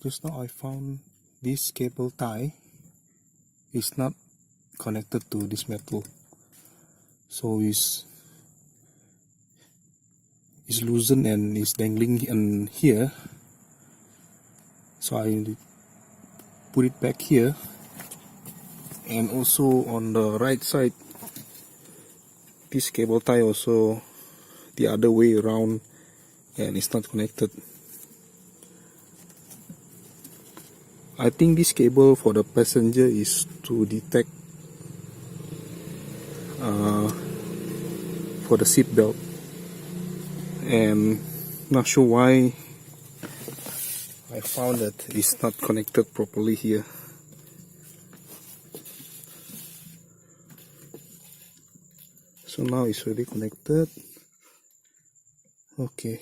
Just now I found this cable tie is not connected to this metal, so it's loosened and is dangling in here. So I put it back here, and also on the right side, this cable tie also the other way around, and it's not connected. I think this cable for the passenger is to detect for the seat belt, and not sure why I found that it's not connected properly here. So now it's already connected. Okay.